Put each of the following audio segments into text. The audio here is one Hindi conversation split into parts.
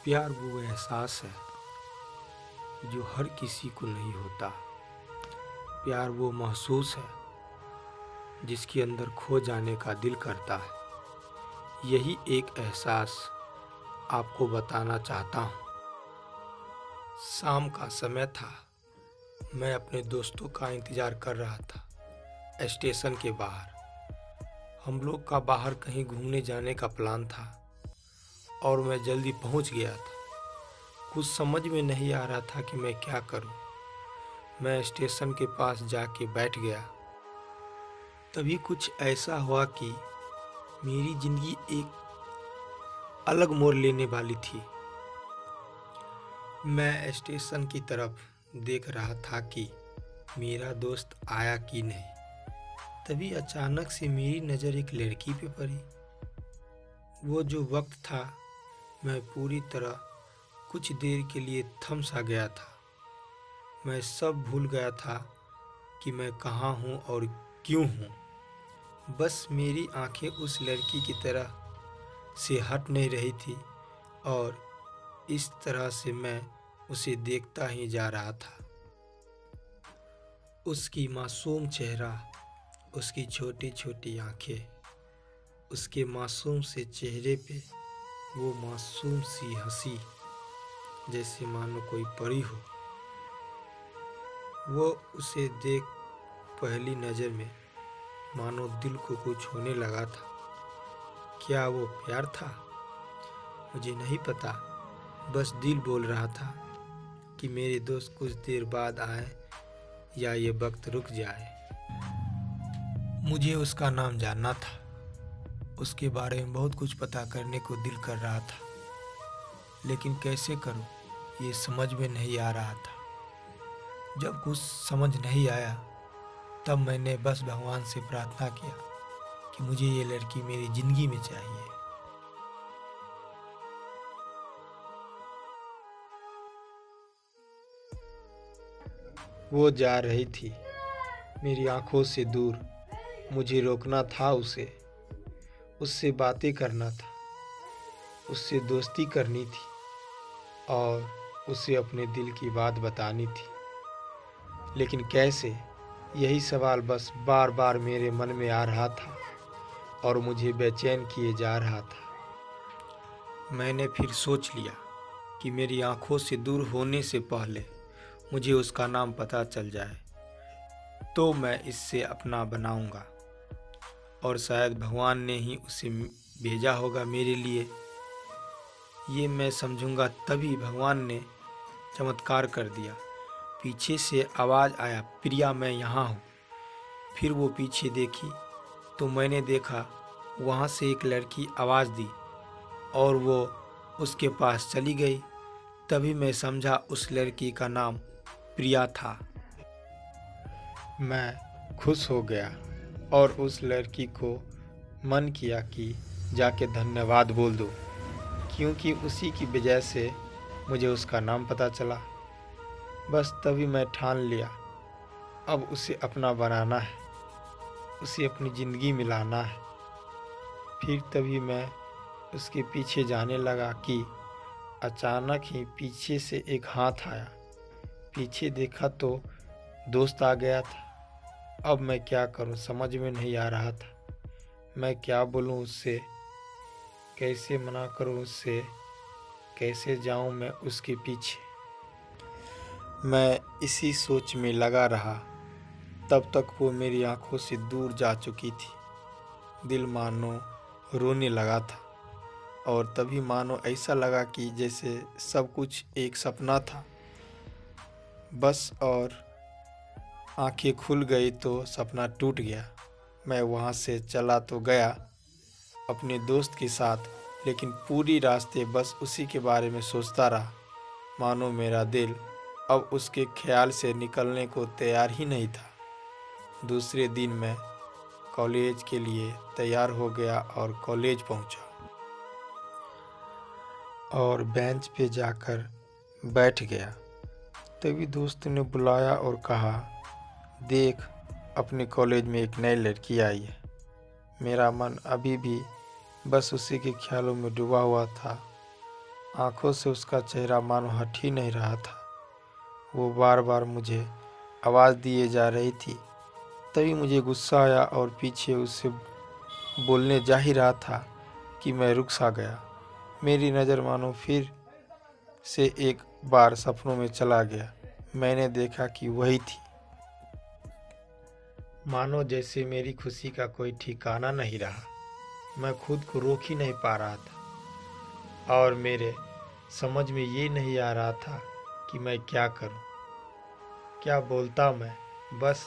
प्यार वो एहसास है जो हर किसी को नहीं होता। प्यार वो महसूस है जिसके अंदर खो जाने का दिल करता है। यही एक एहसास आपको बताना चाहता हूँ। शाम का समय था। मैं अपने दोस्तों का इंतज़ार कर रहा था स्टेशन के बाहर। हम लोग का बाहर कहीं घूमने जाने का प्लान था और मैं जल्दी पहुंच गया था। कुछ समझ में नहीं आ रहा था कि मैं क्या करूं। मैं स्टेशन के पास जाके बैठ गया। तभी कुछ ऐसा हुआ कि मेरी ज़िंदगी एक अलग मोड़ लेने वाली थी। मैं स्टेशन की तरफ देख रहा था कि मेरा दोस्त आया कि नहीं। तभी अचानक से मेरी नज़र एक लड़की पे पड़ी। वो जो वक्त था, मैं पूरी तरह कुछ देर के लिए थम सा गया था। मैं सब भूल गया था कि मैं कहाँ हूँ और क्यों हूँ। बस मेरी आंखें उस लड़की की तरह से हट नहीं रही थी और इस तरह से मैं उसे देखता ही जा रहा था। उसकी मासूम चेहरा, उसकी छोटी छोटी आंखें, उसके मासूम से चेहरे पे वो मासूम सी हंसी, जैसे मानो कोई परी हो। वो उसे देख पहली नज़र में मानो दिल को कुछ होने लगा था। क्या वो प्यार था? मुझे नहीं पता। बस दिल बोल रहा था कि मेरे दोस्त कुछ देर बाद आए या ये वक्त रुक जाए। मुझे उसका नाम जानना था। उसके बारे में बहुत कुछ पता करने को दिल कर रहा था, लेकिन कैसे करूं ये समझ में नहीं आ रहा था। जब कुछ समझ नहीं आया तब मैंने बस भगवान से प्रार्थना किया कि मुझे ये लड़की मेरी ज़िंदगी में चाहिए। वो जा रही थी मेरी आंखों से दूर। मुझे रोकना था उसे, उससे बातें करना था, उससे दोस्ती करनी थी और उसे अपने दिल की बात बतानी थी। लेकिन कैसे? यही सवाल बस बार बार मेरे मन में आ रहा था और मुझे बेचैन किए जा रहा था। मैंने फिर सोच लिया कि मेरी आंखों से दूर होने से पहले मुझे उसका नाम पता चल जाए तो मैं इससे अपना बनाऊंगा और शायद भगवान ने ही उसे भेजा होगा मेरे लिए। ये मैं समझूंगा। तभी भगवान ने चमत्कार कर दिया। पीछे से आवाज़ आया, प्रिया मैं यहाँ हूँ। फिर वो पीछे देखी तो मैंने देखा वहाँ से एक लड़की आवाज़ दी और वो उसके पास चली गई। तभी मैं समझा उस लड़की का नाम प्रिया था। मैं खुश हो गया और उस लड़की को मन किया कि जाके धन्यवाद बोल दूँ, क्योंकि उसी की वजह से मुझे उसका नाम पता चला। बस तभी मैं ठान लिया अब उसे अपना बनाना है, उसे अपनी ज़िंदगी में लाना है। फिर तभी मैं उसके पीछे जाने लगा कि अचानक ही पीछे से एक हाथ आया। पीछे देखा तो दोस्त आ गया था। अब मैं क्या करूं समझ में नहीं आ रहा था। मैं क्या बोलूं उससे, कैसे मना करूं उससे, कैसे जाऊं मैं उसके पीछे। मैं इसी सोच में लगा रहा। तब तक वो मेरी आंखों से दूर जा चुकी थी। दिल मानो रोने लगा था और तभी मानो ऐसा लगा कि जैसे सब कुछ एक सपना था बस, और आंखें खुल गई तो सपना टूट गया। मैं वहाँ से चला तो गया अपने दोस्त के साथ, लेकिन पूरी रास्ते बस उसी के बारे में सोचता रहा। मानो मेरा दिल अब उसके ख्याल से निकलने को तैयार ही नहीं था। दूसरे दिन मैं कॉलेज के लिए तैयार हो गया और कॉलेज पहुंचा और बेंच पे जाकर बैठ गया। तभी दोस्त ने बुलाया और कहा, देख अपने कॉलेज में एक नई लड़की आई है। मेरा मन अभी भी बस उसी के ख्यालों में डूबा हुआ था। आंखों से उसका चेहरा मानो हट ही नहीं रहा था। वो बार बार मुझे आवाज़ दिए जा रही थी। तभी मुझे गुस्सा आया और पीछे उससे बोलने जा ही रहा था कि मैं रुक सा गया। मेरी नज़र मानो फिर से एक बार सपनों में चला गया। मैंने देखा कि वही थी। मानो जैसे मेरी खुशी का कोई ठिकाना नहीं रहा। मैं खुद को रोक ही नहीं पा रहा था और मेरे समझ में ये नहीं आ रहा था कि मैं क्या करूं, क्या बोलता। मैं बस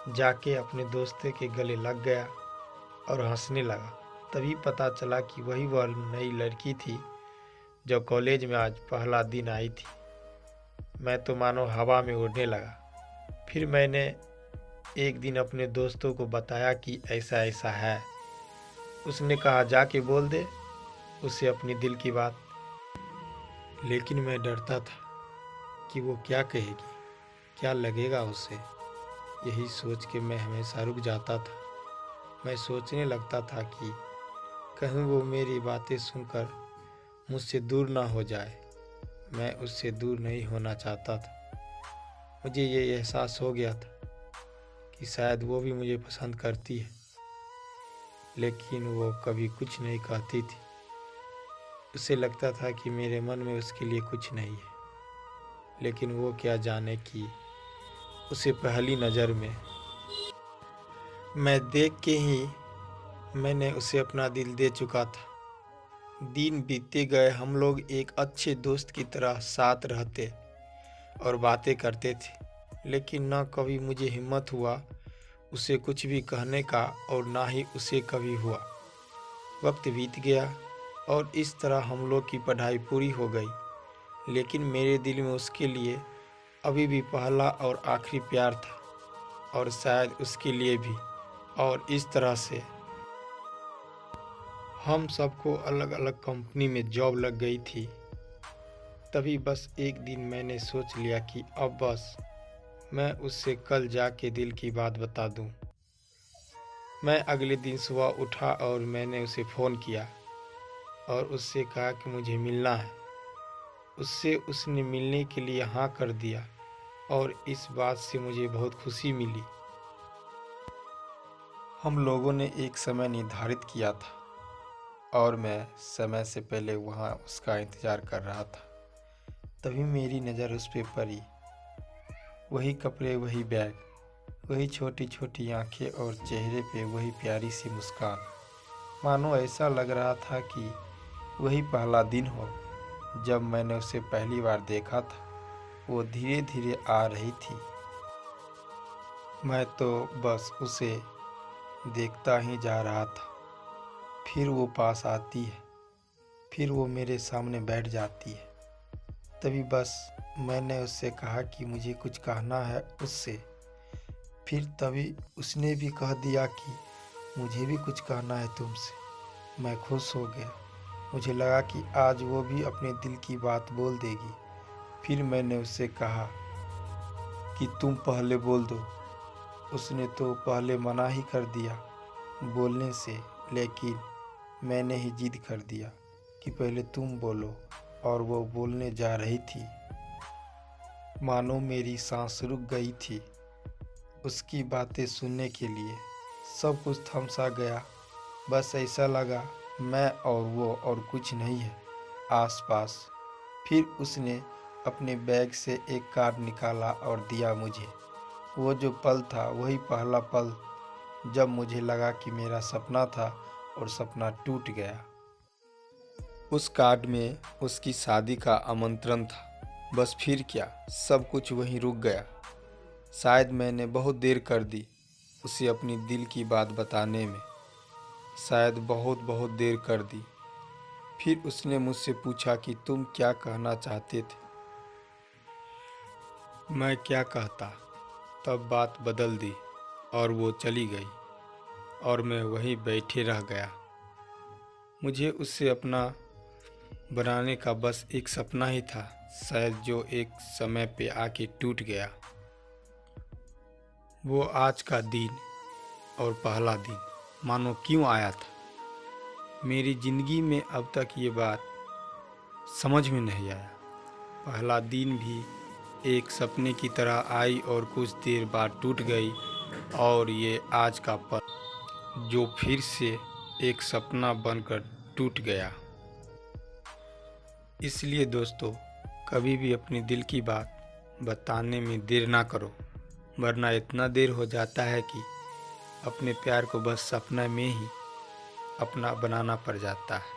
जाके अपने दोस्त के गले लग गया और हंसने लगा। तभी पता चला कि वही वह नई लड़की थी जो कॉलेज में आज पहला दिन आई थी। मैं तो मानो हवा में उड़ने लगा। फिर मैंने एक दिन अपने दोस्तों को बताया कि ऐसा ऐसा है। उसने कहा जाके बोल दे उसे अपनी दिल की बात। लेकिन मैं डरता था कि वो क्या कहेगी, क्या लगेगा उसे। यही सोच के मैं हमेशा रुक जाता था। मैं सोचने लगता था कि कहीं वो मेरी बातें सुनकर मुझसे दूर ना हो जाए। मैं उससे दूर नहीं होना चाहता था। मुझे ये एहसास हो गया था कि शायद वो भी मुझे पसंद करती है, लेकिन वो कभी कुछ नहीं कहती थी। उसे लगता था कि मेरे मन में उसके लिए कुछ नहीं है, लेकिन वो क्या जाने कि उसे पहली नज़र में मैं देख के ही मैंने उसे अपना दिल दे चुका था। दिन बीतते गए, हम लोग एक अच्छे दोस्त की तरह साथ रहते और बातें करते थे, लेकिन ना कभी मुझे हिम्मत हुआ उसे कुछ भी कहने का और ना ही उसे कभी हुआ। वक्त बीत गया और इस तरह हम लोग की पढ़ाई पूरी हो गई, लेकिन मेरे दिल में उसके लिए अभी भी पहला और आखिरी प्यार था और शायद उसके लिए भी। और इस तरह से हम सबको अलग अलग कंपनी में जॉब लग गई थी। तभी बस एक दिन मैंने सोच लिया कि अब बस मैं उससे कल जाके दिल की बात बता दूं। मैं अगले दिन सुबह उठा और मैंने उसे फ़ोन किया और उससे कहा कि मुझे मिलना है। उससे उसने मिलने के लिए हाँ कर दिया और इस बात से मुझे बहुत खुशी मिली। हम लोगों ने एक समय निर्धारित किया था और मैं समय से पहले वहाँ उसका इंतज़ार कर रहा था। तभी मेरी नज़र उस पर पड़ी। वही कपड़े, वही बैग, वही छोटी छोटी आंखें और चेहरे पे वही प्यारी सी मुस्कान। मानो ऐसा लग रहा था कि वही पहला दिन हो जब मैंने उसे पहली बार देखा था। वो धीरे धीरे आ रही थी। मैं तो बस उसे देखता ही जा रहा था। फिर वो पास आती है, फिर वो मेरे सामने बैठ जाती है। तभी बस मैंने उससे कहा कि मुझे कुछ कहना है उससे। फिर तभी उसने भी कह दिया कि मुझे भी कुछ कहना है तुमसे। मैं खुश हो गया। मुझे लगा कि आज वो भी अपने दिल की बात बोल देगी। फिर मैंने उससे कहा कि तुम पहले बोल दो। उसने तो पहले मना ही कर दिया बोलने से, लेकिन मैंने ही जिद कर दिया कि पहले तुम बोलो और वो बोलने जा रही थी। मानो मेरी सांस रुक गई थी उसकी बातें सुनने के लिए। सब कुछ थम सा गया। बस ऐसा लगा मैं और वो और कुछ नहीं है आसपास। फिर उसने अपने बैग से एक कार्ड निकाला और दिया मुझे। वो जो पल था वही पहला पल जब मुझे लगा कि मेरा सपना था और सपना टूट गया। उस कार्ड में उसकी शादी का आमंत्रण था। बस फिर क्या, सब कुछ वहीं रुक गया। शायद मैंने बहुत देर कर दी उसे अपनी दिल की बात बताने में। शायद बहुत बहुत देर कर दी। फिर उसने मुझसे पूछा कि तुम क्या कहना चाहते थे। मैं क्या कहता। तब बात बदल दी और वो चली गई और मैं वहीं बैठे रह गया। मुझे उससे अपना बनाने का बस एक सपना ही था, शायद जो एक समय पे आके टूट गया। वो आज का दिन और पहला दिन मानो क्यों आया था। मेरी ज़िंदगी में अब तक ये बात समझ में नहीं आया। पहला दिन भी एक सपने की तरह आई और कुछ देर बाद टूट गई, और ये आज का पल जो फिर से एक सपना बनकर टूट गया। इसलिए दोस्तों, कभी भी अपने दिल की बात बताने में देर ना करो, वरना इतना देर हो जाता है कि अपने प्यार को बस सपना में ही अपना बनाना पड़ जाता है।